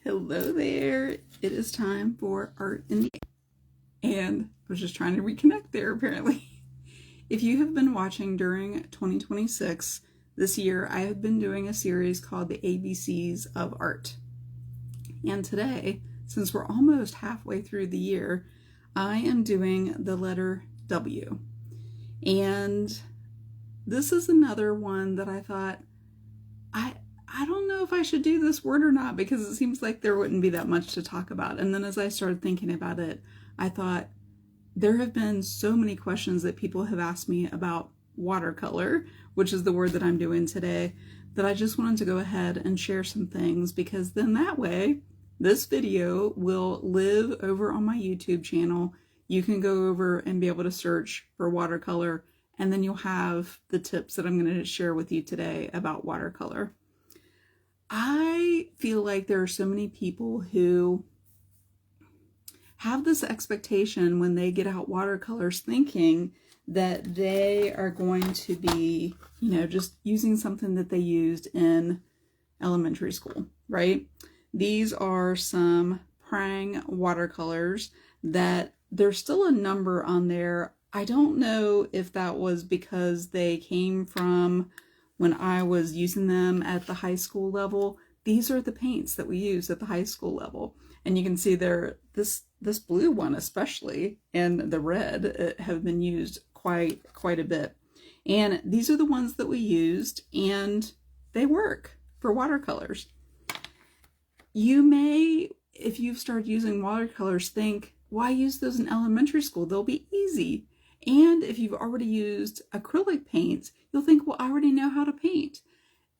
Hello there. It is time for Art in the and I was just trying to reconnect there apparently. If you have been watching during 2026, this year I have been doing a series called the ABCs of Art. And today, since we're almost halfway through the year, I am doing the letter W. And this is another one that I thought, I don't know if I should do this word or not, because it seems like there wouldn't be that much to talk about. And then as I started thinking about it, I thought there have been so many questions that people have asked me about watercolor, which is the word that I'm doing today, that I just wanted to go ahead and share some things, because then that way this video will live over on my YouTube channel. You can go over and be able to search for watercolor, and then you'll have the tips that I'm going to share with you today about watercolor. I feel like there are so many people who have this expectation when they get out watercolors thinking that they are going to be, just using something that they used in elementary school, right? These are some Prang watercolors that there's still a number on there. I don't know if that was because they came from when I was using them at the high school level. These are the paints that we use at the high school level. And you can see there, this blue one especially, and the red have been used quite a bit. And these are the ones that we used, and they work for watercolors. You may, if you've started using watercolors, think, why use those in elementary school? They'll be easy. And if you've already used acrylic paints, you'll think, well, I already know how to paint.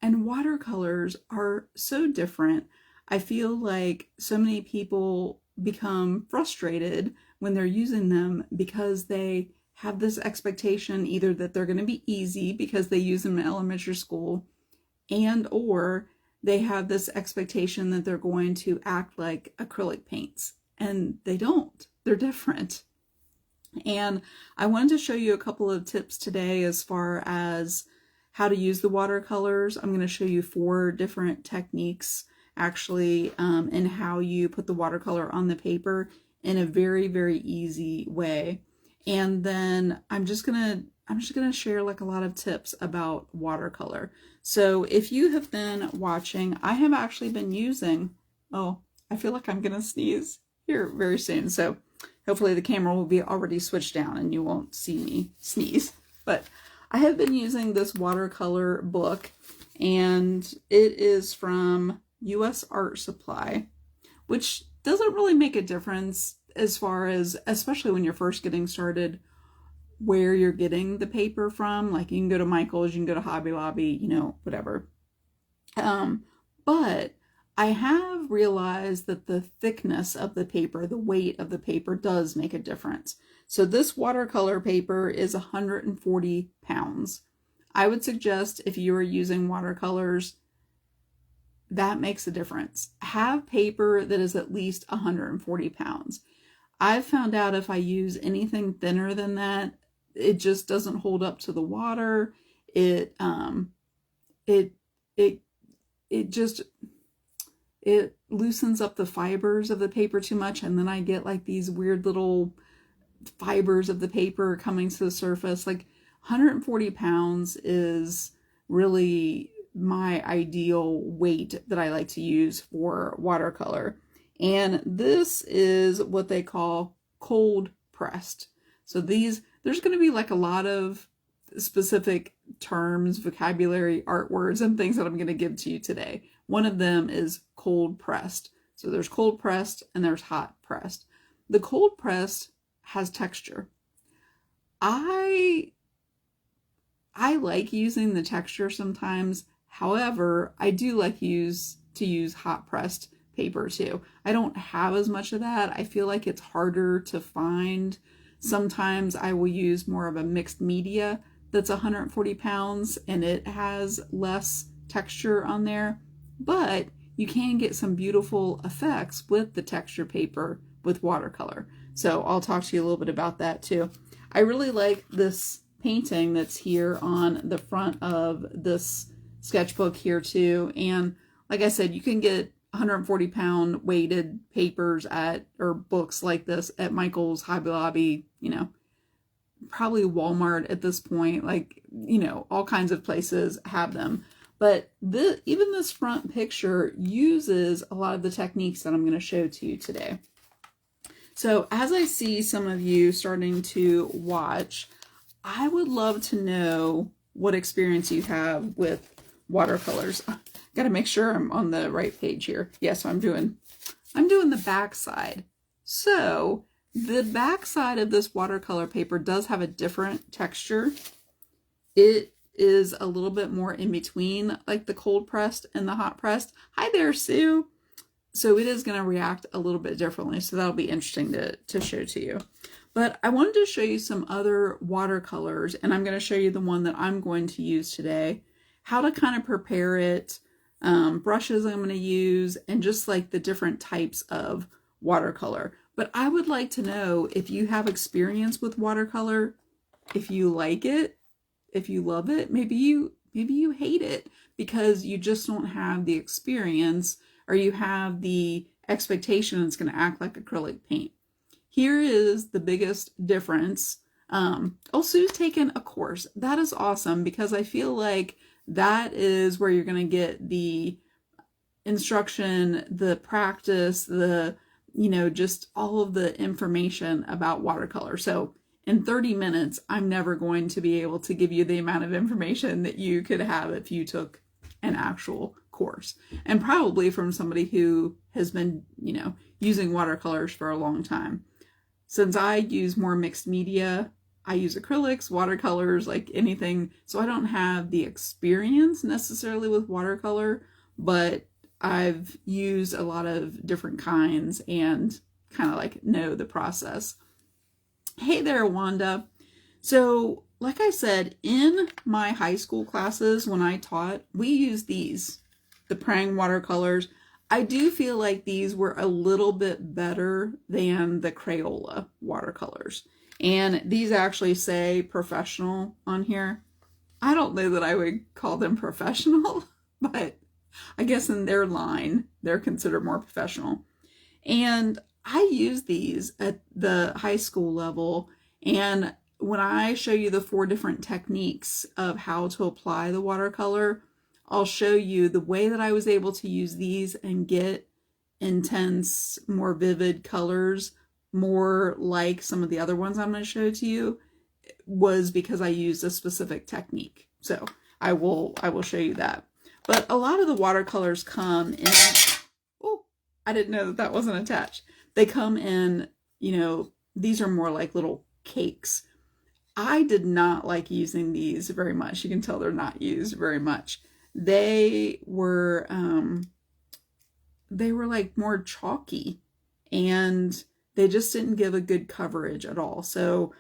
And watercolors are so different. I feel like so many people become frustrated when they're using them because they have this expectation either that they're going to be easy because they use them in elementary school, and or they have this expectation that they're going to act like acrylic paints. And they don't. They're different. And I wanted to show you a couple of tips today as far as how to use the watercolors. I'm going to show you 4 different techniques actually, and how you put the watercolor on the paper in a very easy way. And then I'm just gonna share like a lot of tips about watercolor. So if you have been watching, I have actually been using, I feel like I'm gonna sneeze here very soon. So hopefully the camera will be already switched down and you won't see me sneeze. But I have been using this watercolor book, and it is from US Art Supply, which doesn't really make a difference as far as, especially when you're first getting started, where you're getting the paper from. Like you can go to Michael's, you can go to Hobby Lobby, whatever. But I have realized that the thickness of the paper, the weight of the paper does make a difference. So this watercolor paper is 140 pounds. I would suggest if you are using watercolors, that makes a difference. Have paper that is at least 140 pounds. I've found out if I use anything thinner than that, it just doesn't hold up to the water. It loosens up the fibers of the paper too much, and then I get like these weird little fibers of the paper coming to the surface. Like 140 pounds is really my ideal weight that I like to use for watercolor. And this is what they call cold pressed. So there's going to be like a lot of specific terms, vocabulary, art words, and things that I'm going to give to you today. One of them is cold pressed. So there's cold pressed and there's hot pressed. The cold pressed has texture. I like using the texture sometimes. However, I do like to use hot pressed paper too. I don't have as much of that. I feel like it's harder to find. Sometimes I will use more of a mixed media that's 140 pounds and it has less texture on there, but you can get some beautiful effects with the texture paper with watercolor. So I'll talk to you a little bit about that too. I really like this painting that's here on the front of this sketchbook here too. And like I said, you can get 140-pound weighted papers or books like this at Michael's, Hobby Lobby, probably Walmart at this point, all kinds of places have them. But even this front picture uses a lot of the techniques that I'm going to show to you today. So as I see some of you starting to watch, I would love to know what experience you have with watercolors. Got to make sure I'm on the right page here. Yeah, so I'm doing the back side. So the back side of this watercolor paper does have a different texture. It is a little bit more in between like the cold pressed and the hot pressed. Hi there, Sue. So it is going to react a little bit differently. So that'll be interesting to show to you. But I wanted to show you some other watercolors, and I'm going to show you the one that I'm going to use today, how to kind of prepare it, brushes I'm going to use, and just like the different types of watercolor. But I would like to know if you have experience with watercolor, if you like it, if you love it, maybe you hate it because you just don't have the experience, or you have the expectation it's going to act like acrylic paint. Here is the biggest difference. Sue's taken a course. That is awesome because I feel like that is where you're going to get the instruction, the practice, just all of the information about watercolor. So in 30 minutes, I'm never going to be able to give you the amount of information that you could have if you took an actual course, and probably from somebody who has been, using watercolors for a long time. Since I use more mixed media, I use acrylics, watercolors, like anything. So I don't have the experience necessarily with watercolor, but I've used a lot of different kinds and kind of like know the process. Hey there, Wanda. So like I said, in my high school classes when I taught, we used these, the Prang watercolors. I do feel like these were a little bit better than the Crayola watercolors. And these actually say professional on here. I don't know that I would call them professional, but I guess in their line, they're considered more professional. And I use these at the high school level. And when I show you the 4 different techniques of how to apply the watercolor, I'll show you the way that I was able to use these and get intense, more vivid colors, more like some of the other ones I'm going to show to you, was because I used a specific technique. So I will show you that. But a lot of the watercolors come in, oh, I didn't know that wasn't attached. They come in, these are more like little cakes. I did not like using these very much. You can tell they're not used very much. They were like more chalky, and they just didn't give a good coverage at all. So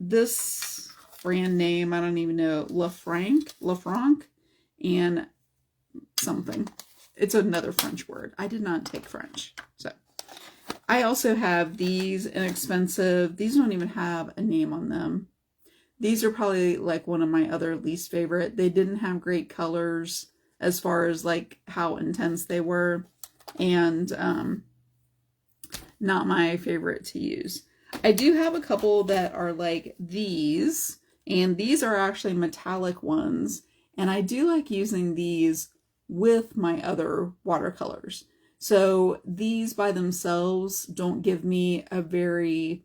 this brand name, I don't even know, Lafranc, and something. It's another French word. I did not take French. So I also have these inexpensive. These don't even have a name on them. These are probably like one of my other least favorite. They didn't have great colors as far as like how intense they were, and not my favorite to use. I do have a couple that are like these, and these are actually metallic ones, and I do like using these with my other watercolors. So these by themselves don't give me a very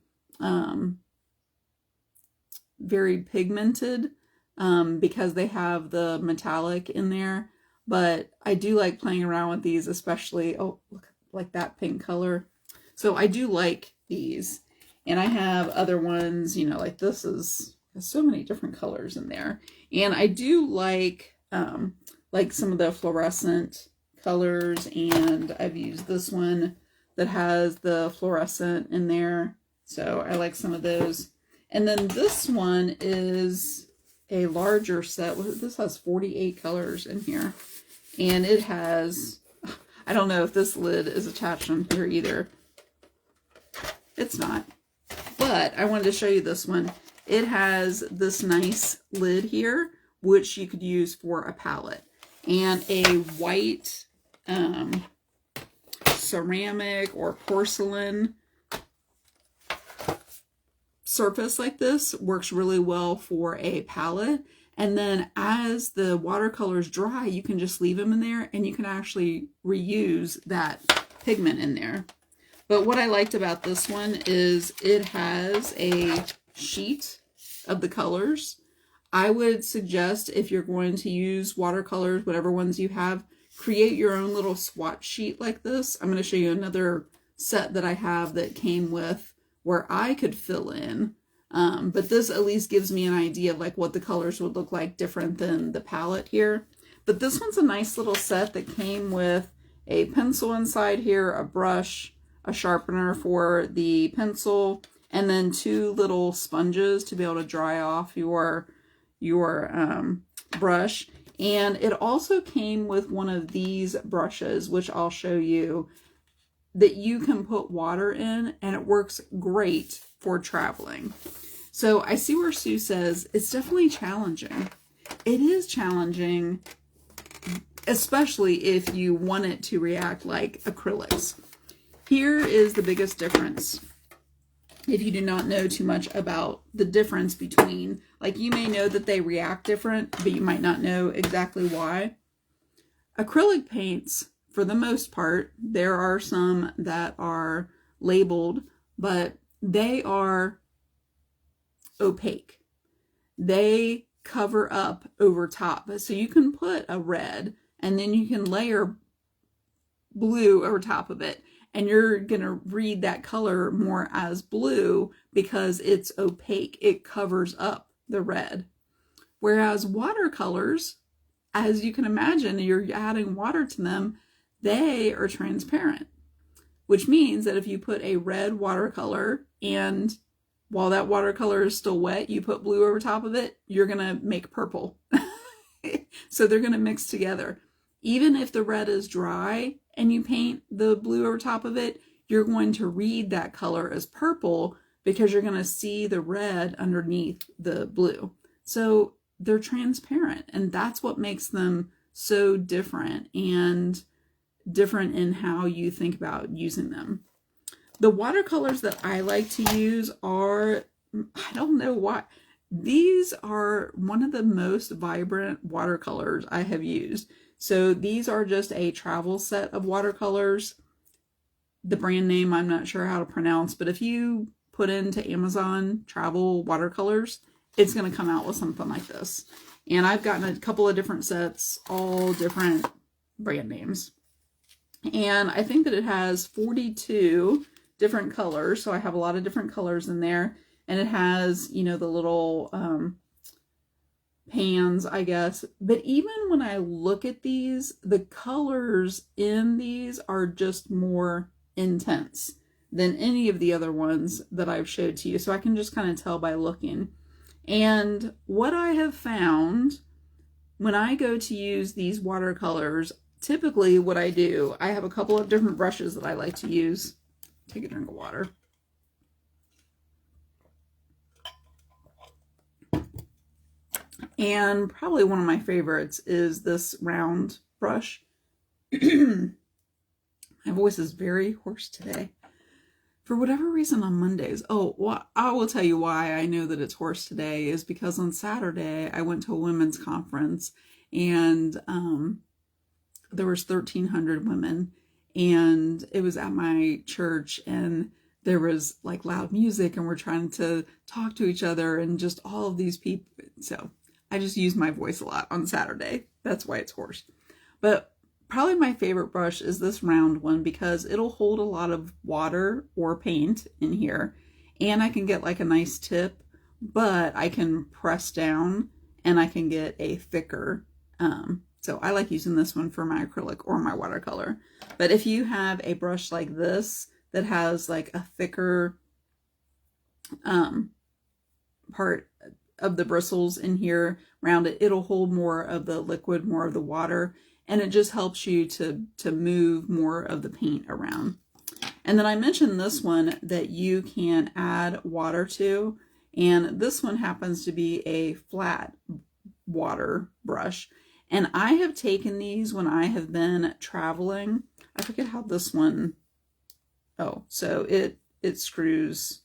pigmented, because they have the metallic in there. But I do like playing around with these, especially, oh, look, like that pink color. So I do like these. And I have other ones, like this is, there's so many different colors in there. And I do like some of the fluorescent colors, and I've used this one that has the fluorescent in there. So I like some of those. And then this one is a larger set. This has 48 colors in here. And it has, I don't know if this lid is attached on here either. It's not. But I wanted to show you this one. It has this nice lid here, which you could use for a palette. And a white ceramic or porcelain surface like this works really well for a palette. And then as the watercolors dry, you can just leave them in there and you can actually reuse that pigment in there. But what I liked about this one is it has a sheet of the colors. I would suggest if you're going to use watercolors, whatever ones you have, create your own little swatch sheet like this. I'm going to show you another set that I have that came with where I could fill in. But this at least gives me an idea of like what the colors would look like different than the palette here. But this one's a nice little set that came with a pencil inside here, a brush, a sharpener for the pencil, and then 2 little sponges to be able to dry off your brush. And it also came with one of these brushes, which I'll show you, that you can put water in, and it works great for traveling. So I see where Sue says it's definitely challenging. It is challenging, especially if you want it to react like acrylics. Here is the biggest difference. If you do not know too much about the difference between, like you may know that they react different, but you might not know exactly why. Acrylic paints, for the most part, there are some that are labeled, but they are opaque. They cover up over top. So you can put a red and then you can layer blue over top of it, and you're going to read that color more as blue because it's opaque. It covers up the red. Whereas watercolors, as you can imagine, you're adding water to them, they are transparent, which means that if you put a red watercolor and while that watercolor is still wet, you put blue over top of it, you're going to make purple. So they're going to mix together. Even if the red is dry and you paint the blue over top of it, you're going to read that color as purple because you're going to see the red underneath the blue. So they're transparent, and that's what makes them so different and different in how you think about using them. The watercolors that I like to use are, I don't know why, these are one of the most vibrant watercolors I have used. So these are just a travel set of watercolors. The brand name I'm not sure how to pronounce, but if you put into Amazon travel watercolors, it's going to come out with something like this. And I've gotten a couple of different sets, all different brand names. And I think that it has 42 different colors. So I have a lot of different colors in there. And it has, you know, the little pans, I guess. But even when I look at these, the colors in these are just more intense than any of the other ones that I've showed to you. So I can just kind of tell by looking. And what I have found when I go to use these watercolors, typically what I do, I have a couple of different brushes that I like to use. Take a drink of water. And probably one of my favorites is this round brush. My voice is very hoarse today. For whatever reason on Mondays. Oh, well, I will tell you why I know that it's hoarse today is because on Saturday I went to a women's conference, and there was 1,300 women, and it was at my church, and there was like loud music, and we're trying to talk to each other, and just all of these people. So I just use my voice a lot on Saturday. That's why it's hoarse. But probably my favorite brush is this round one because it'll hold a lot of water or paint in here, and I can get like a nice tip, but I can press down and I can get a thicker. So I like using this one for my acrylic or my watercolor. But if you have a brush like this that has like a thicker part of the bristles in here around it, it'll hold more of the liquid, more of the water, and it just helps you to move more of the paint around. And then I mentioned this one that you can add water to, and this one happens to be a flat water brush. And I have taken these when I have been traveling. I forget how this one, oh, so it screws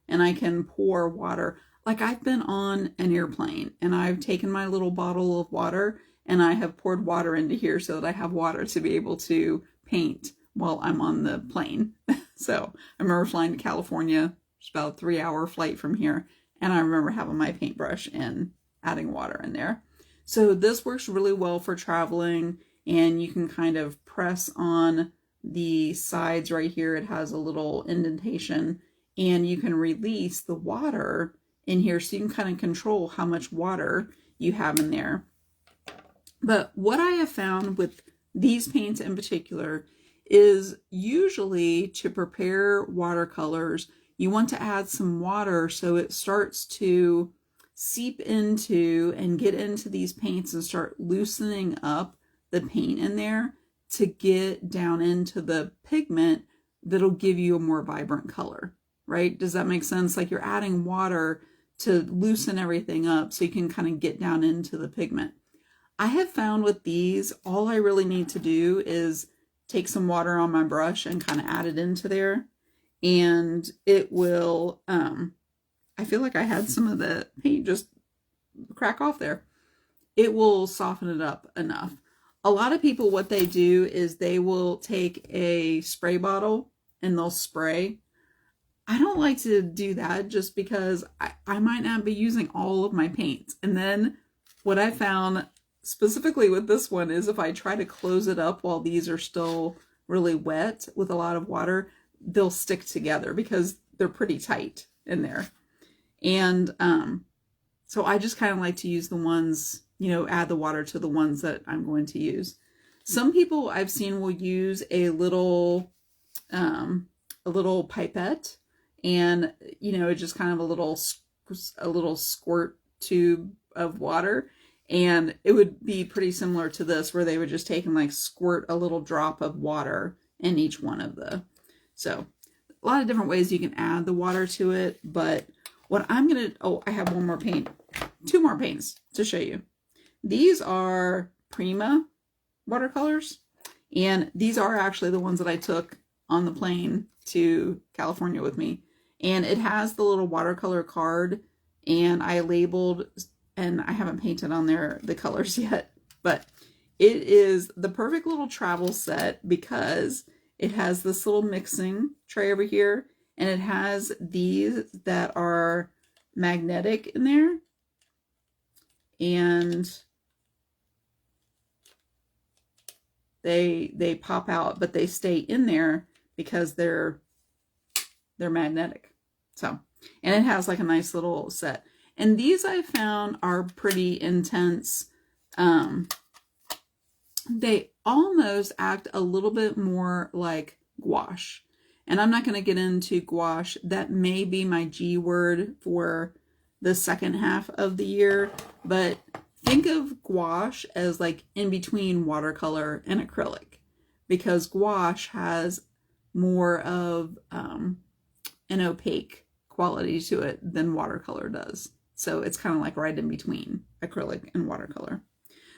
and I can pour water. Like I've been on an airplane and I've taken my little bottle of water and I have poured water into here so that I have water to be able to paint while I'm on the plane. So I remember flying to California, it's about a 3-hour flight from here, and I remember having my paintbrush and adding water in there. So this works really well for traveling, and you can kind of press on the sides right here. It has a little indentation, and you can release the water in here so you can kind of control how much water you have in there. But what I have found with these paints in particular is usually to prepare watercolors, you want to add some water so it starts to seep into and get into these paints and start loosening up the paint in there to get down into the pigment that'll give you a more vibrant color, right? Does that make sense? Like you're adding water to loosen everything up so you can kind of get down into the pigment. I have found with these, all I really need to do is take some water on my brush and kind of add it into there, and it will, I feel like I had some of the paint just crack off there. It will soften it up enough. A lot of people, what they do is they will take a spray bottle and they'll spray. I don't like to do that just because I might not be using all of my paints. And then what I found specifically with this one is if I try to close it up while these are still really wet with a lot of water, they'll stick together because they're pretty tight in there. And so I just kind of like to use the ones, you know, add the water to the ones that I'm going to use. Some people I've seen will use a little pipette, and you know, just kind of a little squirt tube of water. And it would be pretty similar to this, where they would just take and like squirt a little drop of water in each one of the. So a lot of different ways you can add the water to it. But what I'm going to, oh, I have one more paint, 2 more paints to show you. These are Prima watercolors. And these are actually the ones that I took on the plane to California with me. And it has the little watercolor card, and I labeled, and I haven't painted on there the colors yet, but it is the perfect little travel set because it has this little mixing tray over here, and it has these that are magnetic in there, and they pop out, but they stay in there because they're magnetic. So, and it has like a nice little set. And these I found are pretty intense. They almost act a little bit more like gouache. And I'm not going to get into gouache. That may be my G word for the second half of the year. But think of gouache as like in between watercolor and acrylic. Because gouache has more of an opaque quality to it than watercolor does. So it's kind of like right in between acrylic and watercolor.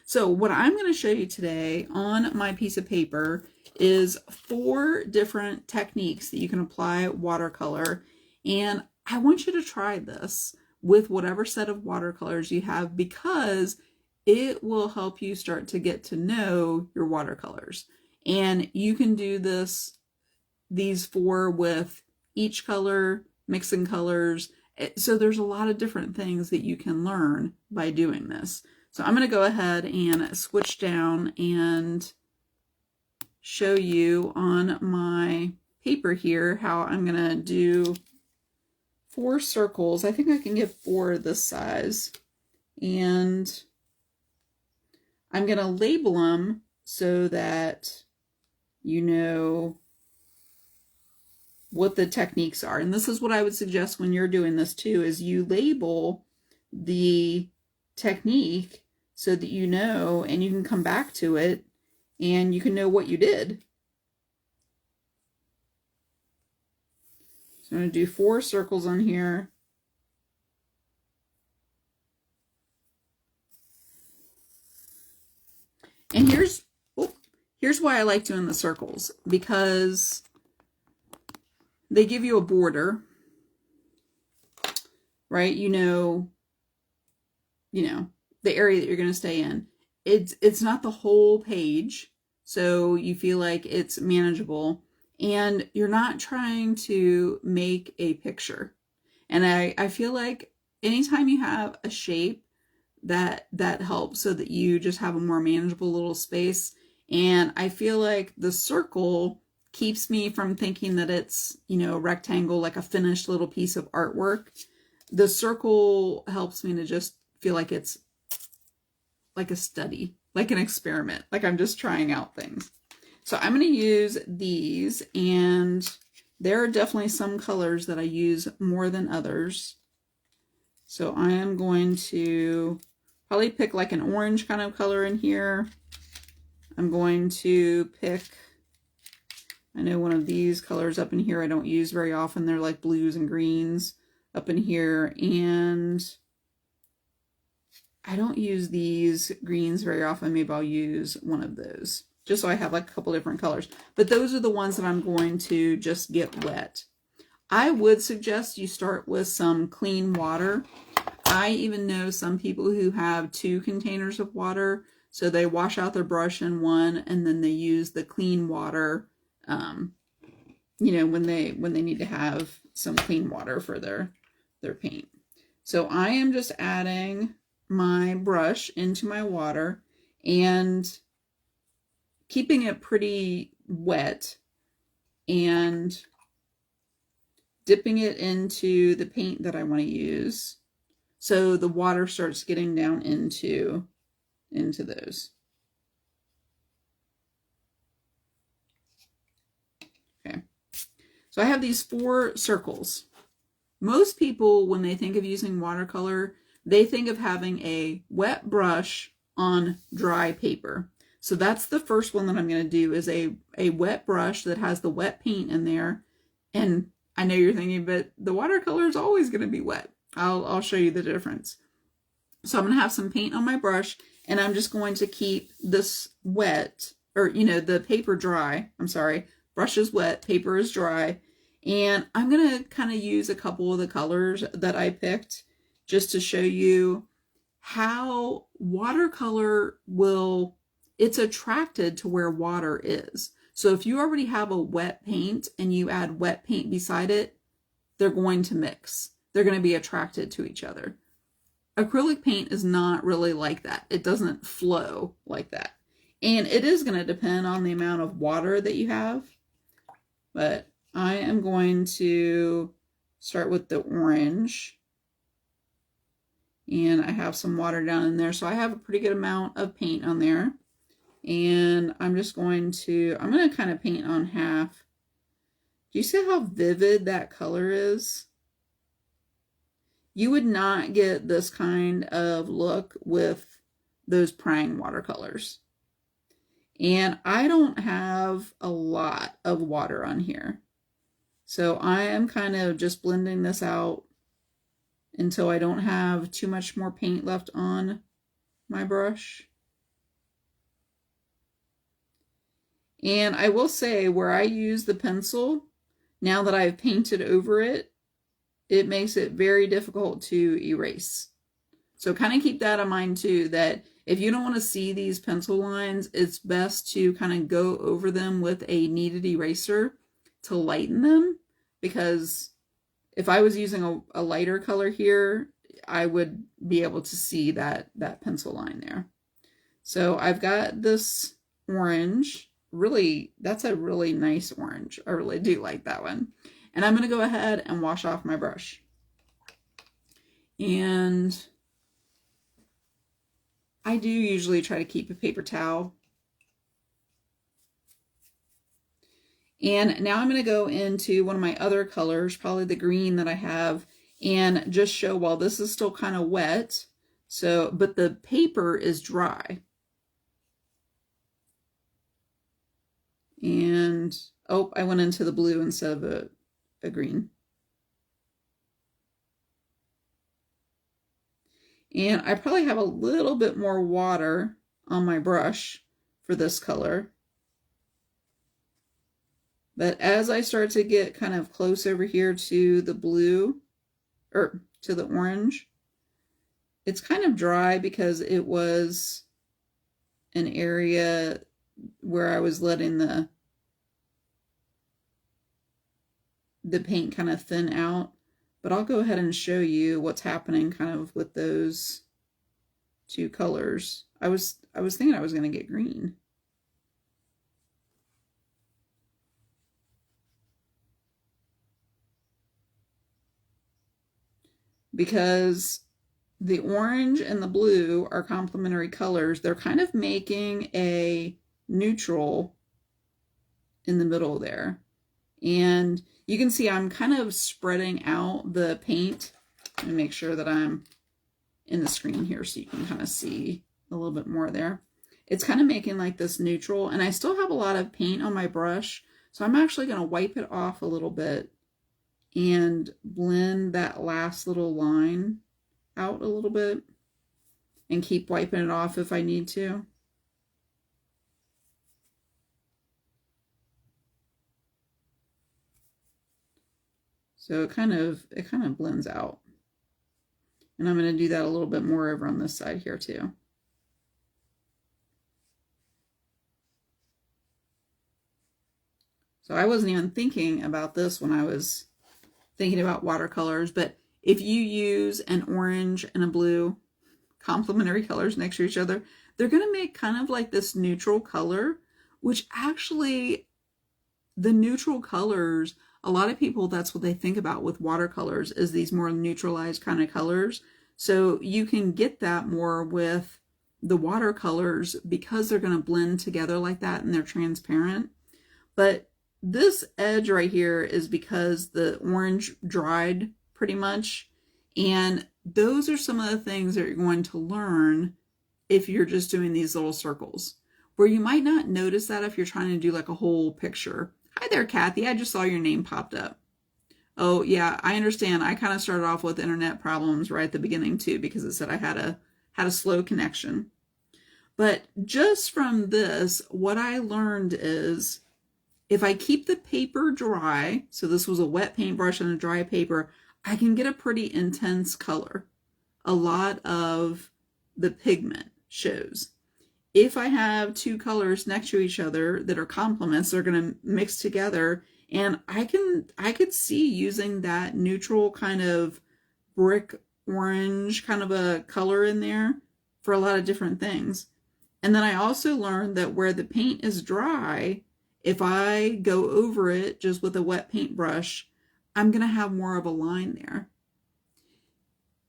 So what I'm going to show you today on my piece of paper is 4 different techniques that you can apply watercolor. And I want you to try this with whatever set of watercolors you have, because it will help you start to get to know your watercolors. And you can do these 4 with each color, mixing colors. So there's a lot of different things that you can learn by doing this. So I'm going to go ahead and switch down and show you on my paper here how I'm going to do 4 circles. I think I can get 4 this size. And I'm going to label them so that you know what the techniques are. And this is what I would suggest when you're doing this too, is you label the technique so that you know, and you can come back to it and you can know what you did. So I'm going to do 4 circles on here. here's why I like doing the circles, because they give you a border, right? You know, the area that you're going to stay in. It's not the whole page, so you feel like it's manageable, and you're not trying to make a picture. And I feel like anytime you have a shape, that helps, so that you just have a more manageable little space. And I feel like the circle keeps me from thinking that it's, a rectangle, like a finished little piece of artwork. The circle helps me to just feel like it's like a study, like an experiment, like I'm just trying out things. So I'm going to use these, and there are definitely some colors that I use more than others. So I am going to probably pick like an orange kind of color in here. I'm going to pick, I know one of these colors up in here I don't use very often. They're like blues and greens up in here. And I don't use these greens very often. Maybe I'll use one of those, just so I have like a couple different colors. But those are the ones that I'm going to just get wet. I would suggest you start with some clean water. I even know some people who have 2 containers of water, so they wash out their brush in one, and then they use the clean water, when they need to have some clean water for their paint. So I am just adding my brush into my water and keeping it pretty wet and dipping it into the paint that I want to use, so the water starts getting down into those. Okay, so I have these 4 circles. Most people, when they think of using watercolor, they think of having a wet brush on dry paper. So that's the first one that I'm going to do, is a wet brush that has the wet paint in there. And I know you're thinking, but the watercolor is always going to be wet. I'll show you the difference. So I'm going to have some paint on my brush, and I'm just going to keep this wet, or, the paper dry. I'm sorry, brush is wet, paper is dry. And I'm going to kind of use a couple of the colors that I picked just to show you how watercolor it's attracted to where water is. So if you already have a wet paint and you add wet paint beside it, they're going to mix. They're going to be attracted to each other. Acrylic paint is not really like that. It doesn't flow like that. And it is going to depend on the amount of water that you have. But I am going to start with the orange. And I have some water down in there. So I have a pretty good amount of paint on there. And I'm going to kind of paint on half. Do you see how vivid that color is? You would not get this kind of look with those Prang watercolors. And I don't have a lot of water on here. So I am kind of just blending this out until I don't have too much more paint left on my brush. And I will say, where I use the pencil, now that I've painted over it, it makes it very difficult to erase. So kind of keep that in mind too, that if you don't want to see these pencil lines, it's best to kind of go over them with a kneaded eraser to lighten them, because if I was using a lighter color here, I would be able to see that pencil line there. So I've got this orange. Really, that's a really nice orange. I really do like that one. And I'm going to go ahead and wash off my brush. And I do usually try to keep a paper towel. And now I'm going to go into one of my other colors, probably the green that I have, and just show, while this is still kind of wet, but the paper is dry. And, oh, I went into the blue instead of a green. And I probably have a little bit more water on my brush for this color. But as I start to get kind of close over here to the blue, or to the orange, it's kind of dry because it was an area where I was letting the paint kind of thin out. But I'll go ahead and show you what's happening kind of with those two colors. I was thinking I was going to get green. Because the orange and the blue are complementary colors, they're kind of making a neutral in the middle there. And you can see I'm kind of spreading out the paint. Let me make sure that I'm in the screen here so you can kind of see a little bit more there. It's kind of making like this neutral, and I still have a lot of paint on my brush, so I'm actually going to wipe it off a little bit and blend that last little line out a little bit and keep wiping it off if I need to. So it kind of blends out. And I'm going to do that a little bit more over on this side here too. So I wasn't even thinking about this when I was thinking about watercolors, but if you use an orange and a blue, complementary colors next to each other, they're going to make kind of like this neutral color, which actually, the neutral colors, a lot of people, that's what they think about with watercolors, is these more neutralized kind of colors. So you can get that more with the watercolors because they're going to blend together like that and they're transparent. But this edge right here is because the orange dried pretty much. And those are some of the things that you're going to learn if you're just doing these little circles, where you might not notice that if you're trying to do like a whole picture. Hi there, Kathy. I just saw your name popped up. Oh, yeah, I understand. I kind of started off with internet problems right at the beginning too, because it said I had a slow connection. But just from this, what I learned is if I keep the paper dry, so this was a wet paintbrush and a dry paper, I can get a pretty intense color. A lot of the pigment shows. If I have two colors next to each other that are complements, they're going to mix together, and I could see using that neutral kind of brick orange kind of a color in there for a lot of different things. And then I also learned that where the paint is dry, if I go over it just with a wet paintbrush, I'm going to have more of a line there.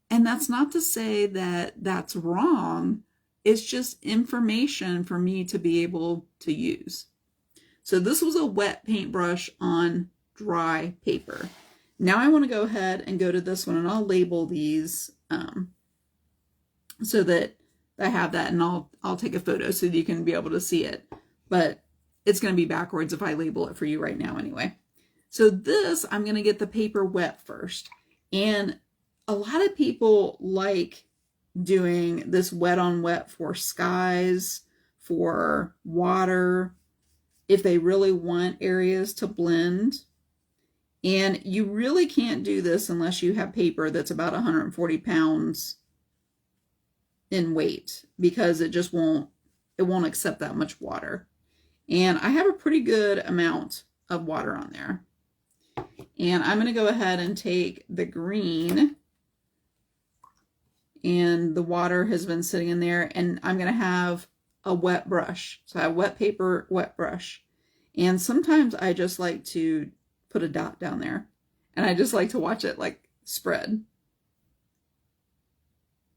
And that's not to say that that's wrong. It's just information for me to be able to use. So this was a wet paintbrush on dry paper. Now I want to go ahead and go to this one, and I'll label these so that I have that, and I'll take a photo so that you can be able to see it. But it's going to be backwards if I label it for you right now anyway. So this, I'm going to get the paper wet first. And a lot of people like doing this wet on wet for skies, for water, if they really want areas to blend. And you really can't do this unless you have paper that's about 140 pounds in weight, because it just won't accept that much water. And I have a pretty good amount of water on there. And I'm going to go ahead and take the green, and the water has been sitting in there, and I'm going to have a wet brush. So I have wet paper, wet brush. And sometimes I just like to put a dot down there, and I just like to watch it like spread.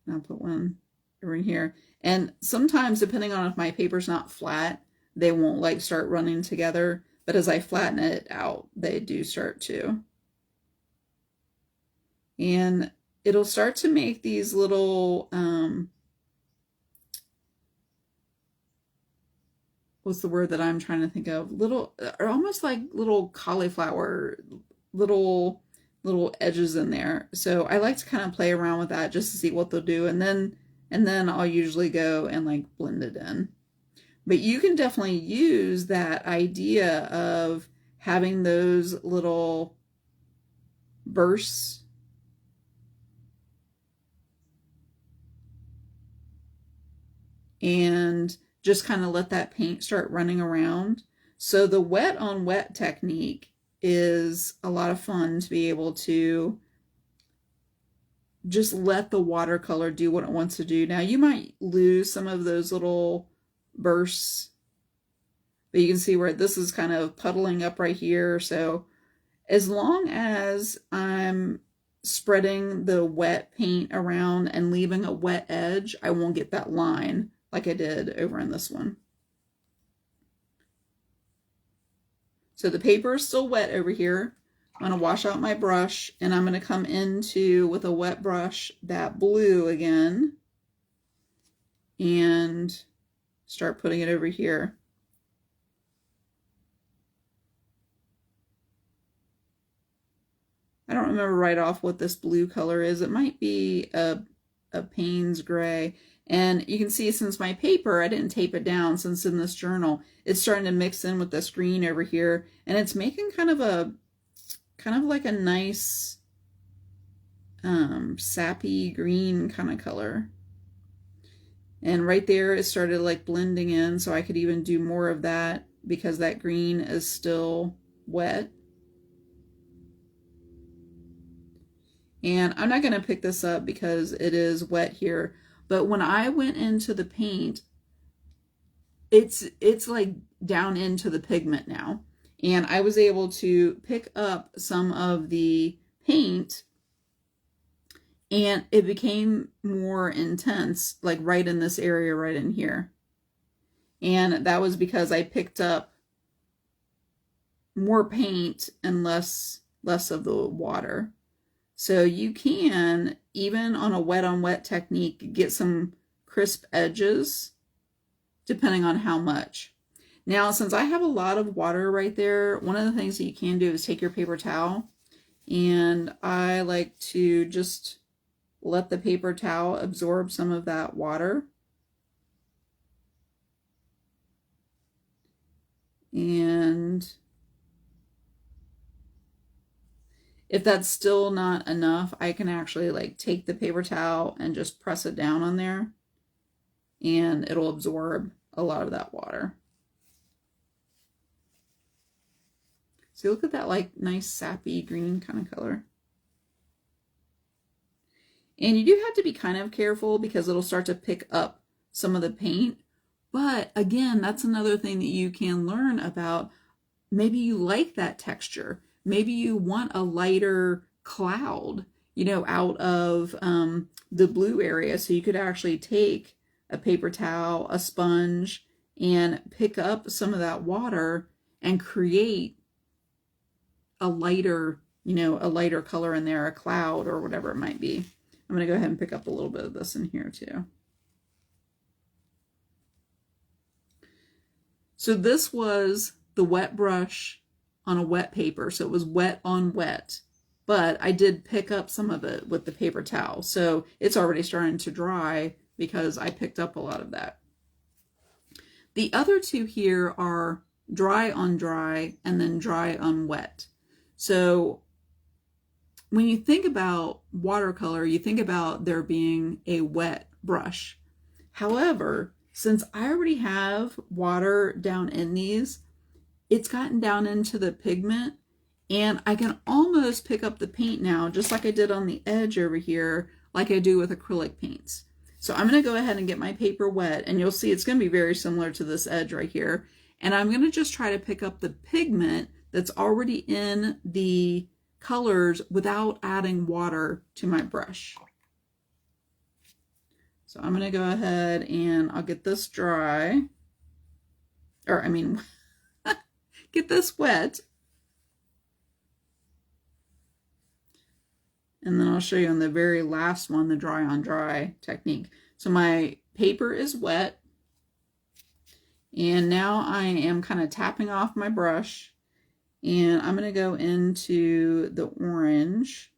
And I'll put one over in here. And sometimes, depending on if my paper's not flat, they won't like start running together. But as I flatten it out, they do start to. And it'll start to make these little, what's the word that I'm trying to think of? Little, or almost like little cauliflower, little edges in there. So I like to kind of play around with that just to see what they'll do. And then I'll usually go and like blend it in. But you can definitely use that idea of having those little bursts and just kind of let that paint start running around. So the wet on wet technique is a lot of fun to be able to just let the watercolor do what it wants to do. Now you might lose some of those little bursts, but you can see where this is kind of puddling up right here. So as long as I'm spreading the wet paint around and leaving a wet edge, I won't get that line like I did over in this one. So the paper is still wet over here. I'm going to wash out my brush, and I'm going to come into, with a wet brush, that blue again and start putting it over here. I don't remember right off what this blue color is. It might be a Payne's gray. And you can see, since my paper, I didn't tape it down, since in this journal, it's starting to mix in with this green over here, and it's making kind of like a nice sappy green kind of color. And right there it started like blending in, so I could even do more of that because that green is still wet. And I'm not going to pick this up because it is wet here, but when I went into the paint, it's like down into the pigment now. And I was able to pick up some of the paint, and it became more intense, like right in this area right in here. And that was because I picked up more paint and less of the water. So you can, even on a wet on wet technique, get some crisp edges depending on how much. Now, since I have a lot of water right there, one of the things that you can do is take your paper towel, and I like to just let the paper towel absorb some of that water. And if that's still not enough, I can actually like take the paper towel and just press it down on there, and it'll absorb a lot of that water. So look at that like nice sappy green kind of color. And you do have to be kind of careful because it'll start to pick up some of the paint. But again, that's another thing that you can learn about. Maybe you like that texture. Maybe you want a lighter cloud, you know, out of the blue area. So you could actually take a paper towel, a sponge, and pick up some of that water and create a lighter, you know, a lighter color in there, a cloud or whatever it might be. I'm going to go ahead and pick up a little bit of this in here too. So this was the wet brush on a wet paper. So it was wet on wet, but I did pick up some of it with the paper towel. So it's already starting to dry because I picked up a lot of that. The other two here are dry on dry and then dry on wet. So when you think about watercolor, you think about there being a wet brush. However, since I already have water down in these, it's gotten down into the pigment, and I can almost pick up the paint now, just like I did on the edge over here, like I do with acrylic paints. So I'm going to go ahead and get my paper wet, and you'll see it's going to be very similar to this edge right here. And I'm going to just try to pick up the pigment that's already in the colors without adding water to my brush. So I'm going to go ahead and I'll get this dry, or I mean, get this wet. And then I'll show you on the very last one, the dry on dry technique. So my paper is wet, and now I am kind of tapping off my brush, and I'm going to go into the orange.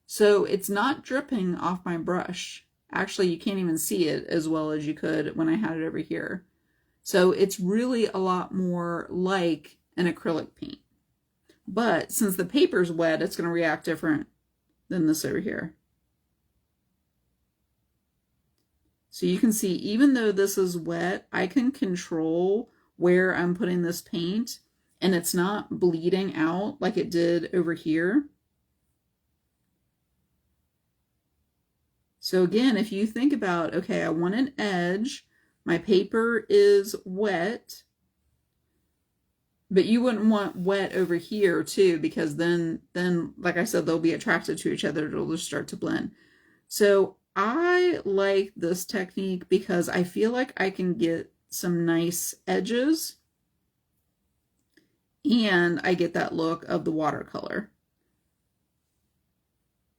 So it's not dripping off my brush. Actually, you can't even see it as well as you could when I had it over here. So it's really a lot more like an acrylic paint. But since the paper's wet, it's going to react different than this over here. So you can see, even though this is wet, I can control where I'm putting this paint, and it's not bleeding out like it did over here. So again, if you think about, okay, I want an edge, my paper is wet, but you wouldn't want wet over here too, because then like I said, they'll be attracted to each other. It'll just start to blend. So I like this technique because I feel like I can get some nice edges and I get that look of the watercolor.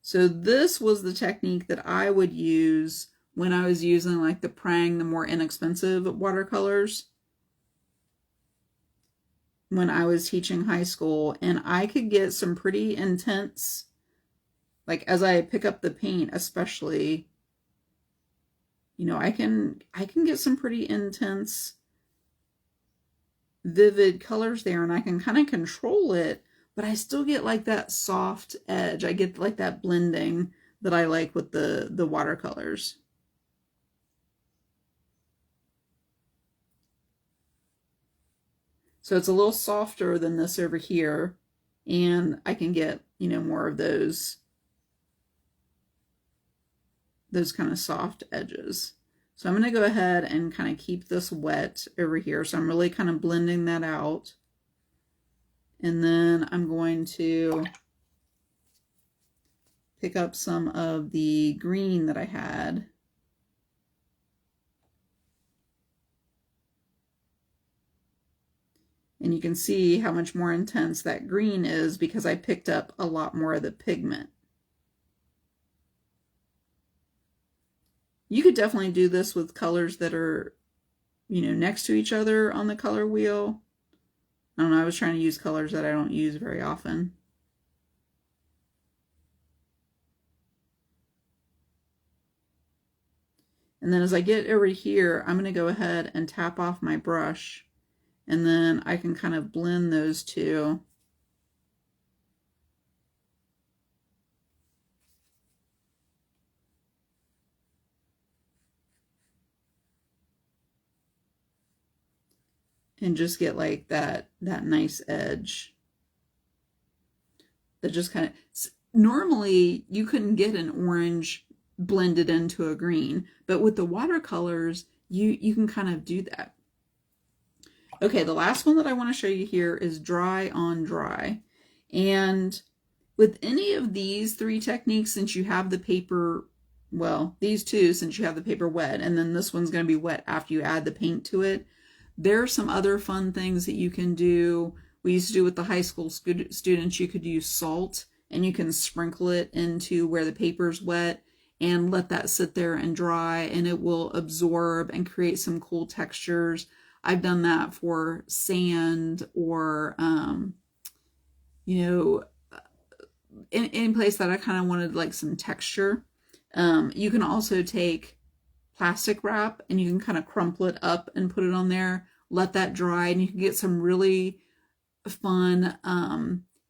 So this was the technique that I would use when I was using like the Prang, the more inexpensive watercolors, when I was teaching high school, and I could get some pretty intense, like as I pick up the paint especially, you know, I can get some pretty intense, vivid colors there, and I can kind of control it, but I still get like that soft edge. I get like that blending that I like with the watercolors. So it's a little softer than this over here, and I can get, you know, more of those kind of soft edges. So I'm going to go ahead and kind of keep this wet over here. So I'm really kind of blending that out. And then I'm going to pick up some of the green that I had. And you can see how much more intense that green is because I picked up a lot more of the pigment. You could definitely do this with colors that are, you know, next to each other on the color wheel. I don't know, I was trying to use colors that I don't use very often. And then as I get over here, I'm going to go ahead and tap off my brush, and then I can kind of blend those two. And just get like that nice edge. That just kind of, normally you couldn't get an orange blended into a green, but with the watercolors, you can kind of do that. Okay, the last one that I want to show you here is dry on dry. And with any of these three techniques, since you have the paper, well, these two, since you have the paper wet, and then this one's going to be wet after you add the paint to it, there are some other fun things that you can do. We used to do with the high school students. You could use salt, and you can sprinkle it into where the paper's wet and let that sit there and dry, and it will absorb and create some cool textures. I've done that for sand, or, you know, in any place that I kind of wanted like some texture. You can also take plastic wrap and you can kind of crumple it up and put it on there, let that dry, and you can get some really fun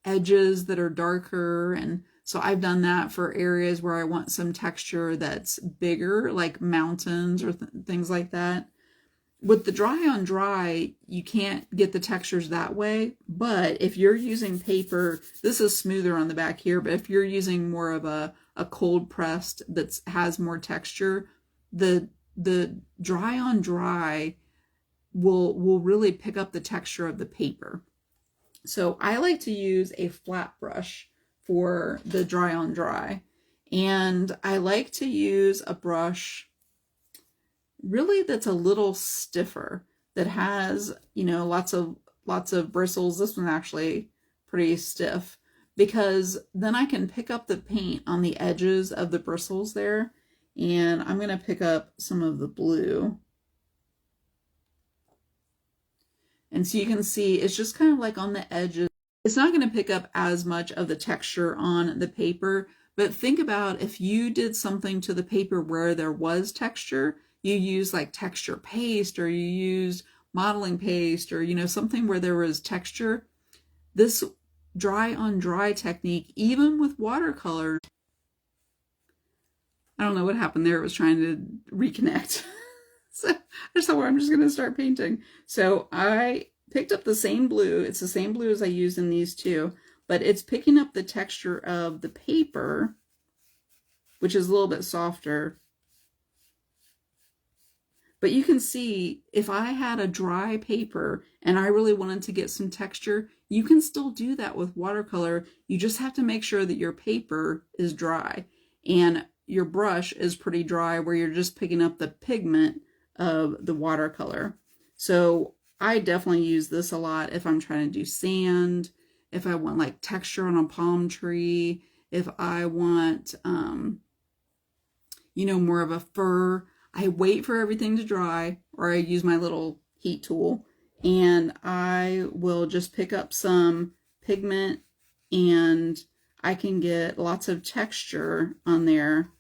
edges that are darker. And so I've done that for areas where I want some texture that's bigger, like mountains or things like that. With the dry on dry, you can't get the textures that way, but if you're using paper, this is smoother on the back here, but if you're using more of a cold pressed that has more texture, the dry on dry will really pick up the texture of the paper. So I like to use a flat brush for the dry on dry, and I like to use a brush really that's a little stiffer, that has, you know, lots of bristles. This one's actually pretty stiff, because then I can pick up the paint on the edges of the bristles there. And I'm going to pick up some of the blue. And so you can see it's just kind of like on the edges. It's not going to pick up as much of the texture on the paper, but think about if you did something to the paper where there was texture, you use like texture paste, or you used modeling paste or, you know, something where there was texture, this dry on dry technique, even with watercolor, I don't know what happened there. It was trying to reconnect. So I just thought, well, I'm just going to start painting. So I picked up the same blue. It's the same blue as I used in these two, but it's picking up the texture of the paper, which is a little bit softer. But you can see if I had a dry paper and I really wanted to get some texture, you can still do that with watercolor. You just have to make sure that your paper is dry and your brush is pretty dry where you're just picking up the pigment of the watercolor. So I definitely use this a lot if I'm trying to do sand, if I want like texture on a palm tree, if I want, you know, more of a fur. I wait for everything to dry, or I use my little heat tool, and I will just pick up some pigment, and I can get lots of texture on there.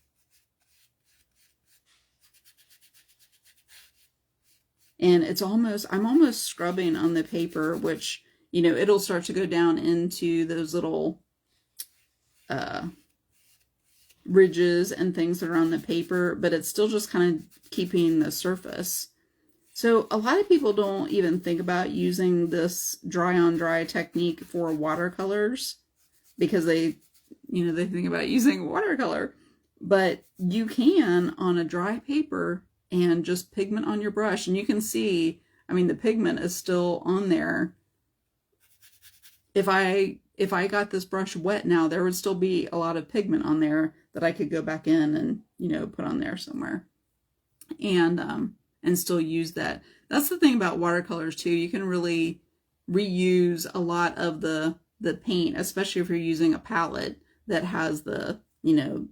And it's almost, I'm almost scrubbing on the paper, which, you know, it'll start to go down into those little ridges and things that are on the paper, but it's still just kind of keeping the surface. So a lot of people don't even think about using this dry on dry technique for watercolors because they, you know, they think about using watercolor, but you can on a dry paper and just pigment on your brush. And you can see, I mean, the pigment is still on there. If I got this brush wet now, there would still be a lot of pigment on there that I could go back in and, you know, put on there somewhere and still use that. That's the thing about watercolors too. You can really reuse a lot of the paint, especially if you're using a palette that has the, you know,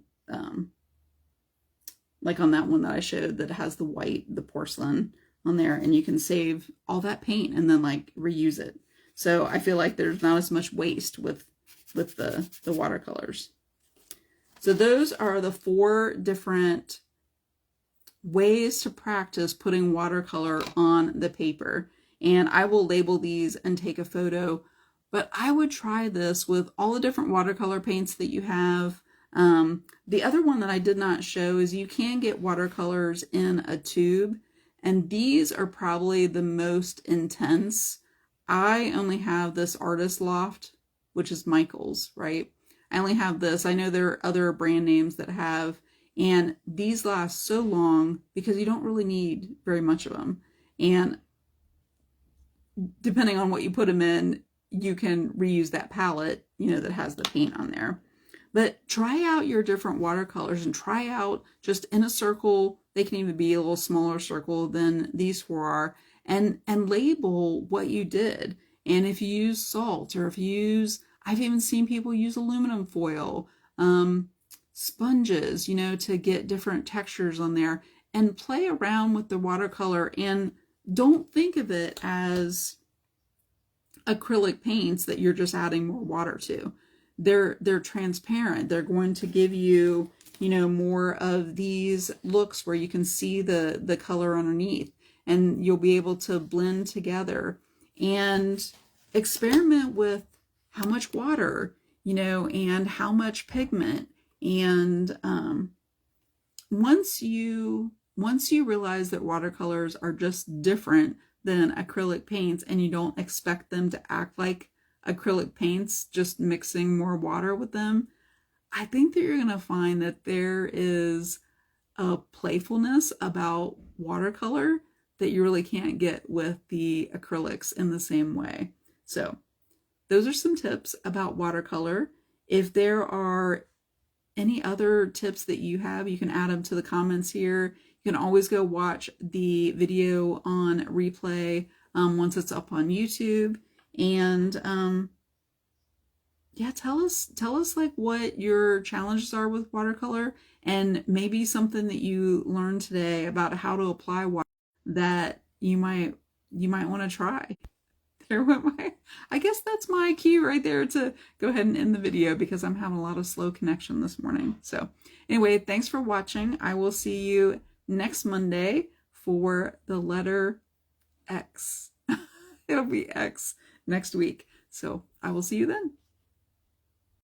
like on that one that I showed that has the white, the porcelain on there, and you can save all that paint and then like reuse it. So I feel like there's not as much waste with the watercolors. So those are the 4 different ways to practice putting watercolor on the paper. And I will label these and take a photo, but I would try this with all the different watercolor paints that you have. The other one that I did not show is you can get watercolors in a tube, and these are probably the most intense. I only have this Artist Loft, which is Michael's, right? I only have this. I know there are other brand names that have, and these last so long because you don't really need very much of them. And depending on what you put them in, you can reuse that palette, you know, that has the paint on there. But try out your different watercolors and try out just in a circle. They can even be a little smaller circle than these 4 are, and label what you did. And if you use salt, or if you use, I've even seen people use aluminum foil, sponges, you know, to get different textures on there, and play around with the watercolor. And don't think of it as acrylic paints that you're just adding more water to. They're transparent. They're going to give you, you know, more of these looks where you can see the color underneath, and you'll be able to blend together and experiment with how much water, you know, and how much pigment. And once you realize that watercolors are just different than acrylic paints, and you don't expect them to act like acrylic paints, just mixing more water with them, I think that you're going to find that there is a playfulness about watercolor that you really can't get with the acrylics in the same way. So those are some tips about watercolor. If there are any other tips that you have, you can add them to the comments here. You can always go watch the video on replay once it's up on YouTube. And yeah, tell us like what your challenges are with watercolor, and maybe something that you learned today about how to apply water that you might want to try. There went my, I guess that's my cue right there to go ahead and end the video because I'm having a lot of slow connection this morning. So anyway, thanks for watching. I will see you next Monday for the letter X. It'll be X next week. So I will see you then.